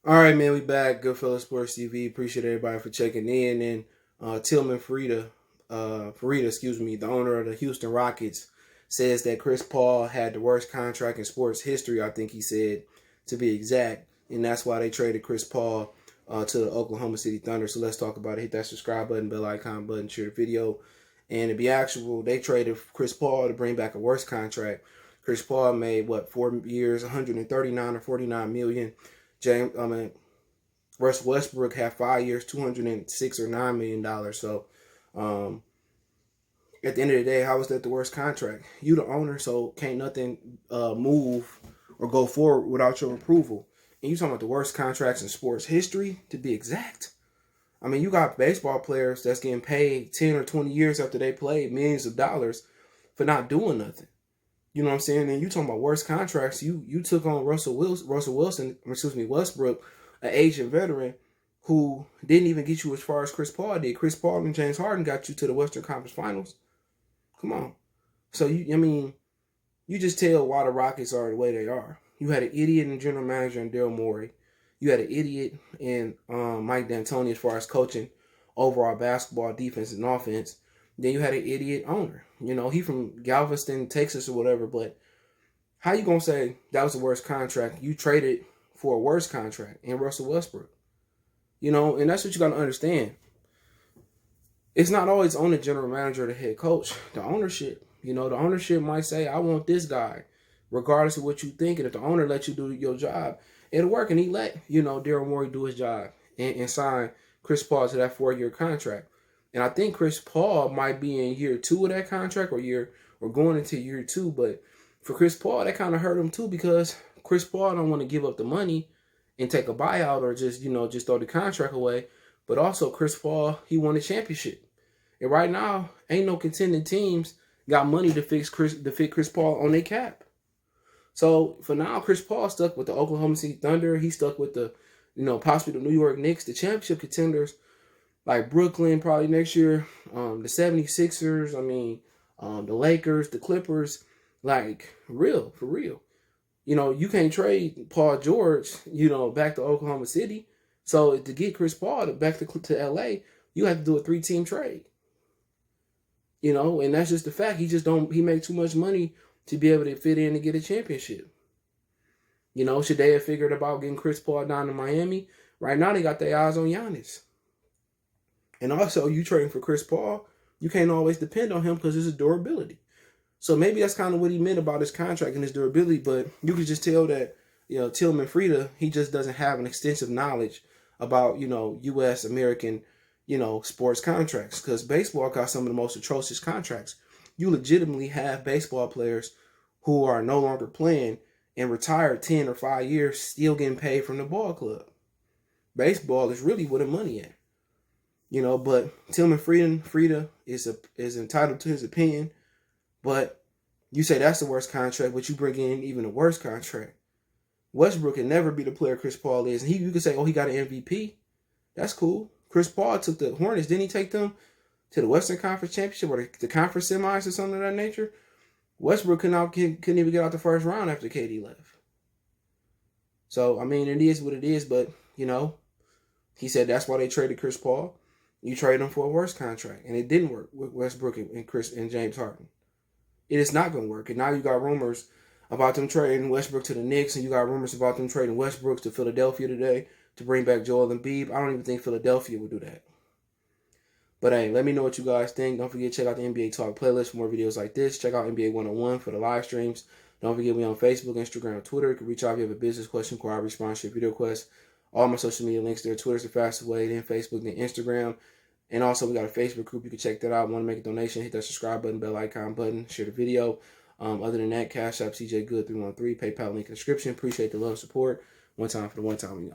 All right, man, we back. Goodfellas Sports TV. Appreciate everybody for checking in. And Tilman Fertitta, the owner of the Houston Rockets, says that Chris Paul had the worst contract in sports history. I think he said, to be exact, and that's why they traded Chris Paul to the Oklahoma City Thunder. So let's talk about it. Hit that subscribe button, bell icon button, share the video. And to be actual, they traded Chris Paul to bring back a worse contract. Chris Paul made 4 years, 139 or 49 million. Russ Westbrook had 5 years, 206 or $9 million. So, at the end of the day, how is that the worst contract? You the owner, so can't nothing move or go forward without your approval. And you talking about the worst contracts in sports history, to be exact. I mean, you got baseball players that's getting paid 10 or 20 years after they played millions of dollars for not doing nothing. You know what I'm saying? And you talking about worst contracts. You took on Westbrook, an Asian veteran who didn't even get you as far as Chris Paul did. Chris Paul and James Harden got you to the Western Conference Finals. Come on. So you just tell why the Rockets are the way they are. You had an idiot in general manager in Daryl Morey. You had an idiot in Mike D'Antoni as far as coaching overall basketball, defense, and offense. Then you had an idiot owner. You know, he from Galveston, Texas or whatever, but how you going to say that was the worst contract? You traded for a worse contract in Russell Westbrook. You know, and that's what you got to understand. It's not always on the general manager or the head coach. The ownership. You know, the ownership might say, I want this guy, regardless of what you think. And if the owner lets you do your job, it'll work. And he let, Daryl Morey do his job and sign Chris Paul to that 4-year contract. And I think Chris Paul might be in year 2 of that contract or going into year 2. But for Chris Paul, that kind of hurt him too, because Chris Paul don't want to give up the money and take a buyout or just throw the contract away. But also Chris Paul, he won a championship. And right now, ain't no contending teams got money to fit Chris Paul on their cap. So for now, Chris Paul stuck with the Oklahoma City Thunder. He stuck with the, possibly the New York Knicks, the championship contenders, like Brooklyn probably next year, the 76ers, the Lakers, the Clippers, for real. You can't trade Paul George, back to Oklahoma City. So to get Chris Paul back to LA, you have to do a 3-team trade. And that's just the fact. He make too much money to be able to fit in and get a championship. Should they have figured about getting Chris Paul down to Miami? Right now they got their eyes on Giannis. And also, you trading for Chris Paul, you can't always depend on him because of his durability. So maybe that's kind of what he meant about his contract and his durability. But you could just tell that, Tilman Fertitta, he just doesn't have an extensive knowledge about, U.S. American, sports contracts. Because baseball got some of the most atrocious contracts. You legitimately have baseball players who are no longer playing and retired 10 or 5 years still getting paid from the ball club. Baseball is really where the money at. But Tilman Fertitta is entitled to his opinion. But you say that's the worst contract, but you bring in even a worse contract. Westbrook can never be the player Chris Paul is. And you can say, he got an MVP. That's cool. Chris Paul took the Hornets. Didn't he take them to the Western Conference Championship or the conference semis or something of that nature? Westbrook couldn't even get out the first round after KD left. So, it is what it is. But, he said that's why they traded Chris Paul. You trade him for a worse contract. And it didn't work with Westbrook and James Harden. It is not going to work. And now you got rumors about them trading Westbrook to the Knicks, and you got rumors about them trading Westbrook to Philadelphia today to bring back Joel Embiid. I don't even think Philadelphia would do that. But hey, let me know what you guys think. Don't forget to check out the NBA Talk playlist for more videos like this. Check out NBA 101 for the live streams. Don't forget we on Facebook, Instagram, and Twitter. You can reach out if you have a business question, inquiry, response to your video request. All my social media links there. Twitter's the fastest way, then Facebook, then Instagram. And also, we got a Facebook group. You can check that out. Want to make a donation, hit that subscribe button, bell icon button, share the video. Other than that, Cash App, CJ Good 313, PayPal link in the description. Appreciate the love, support. One time for the one time,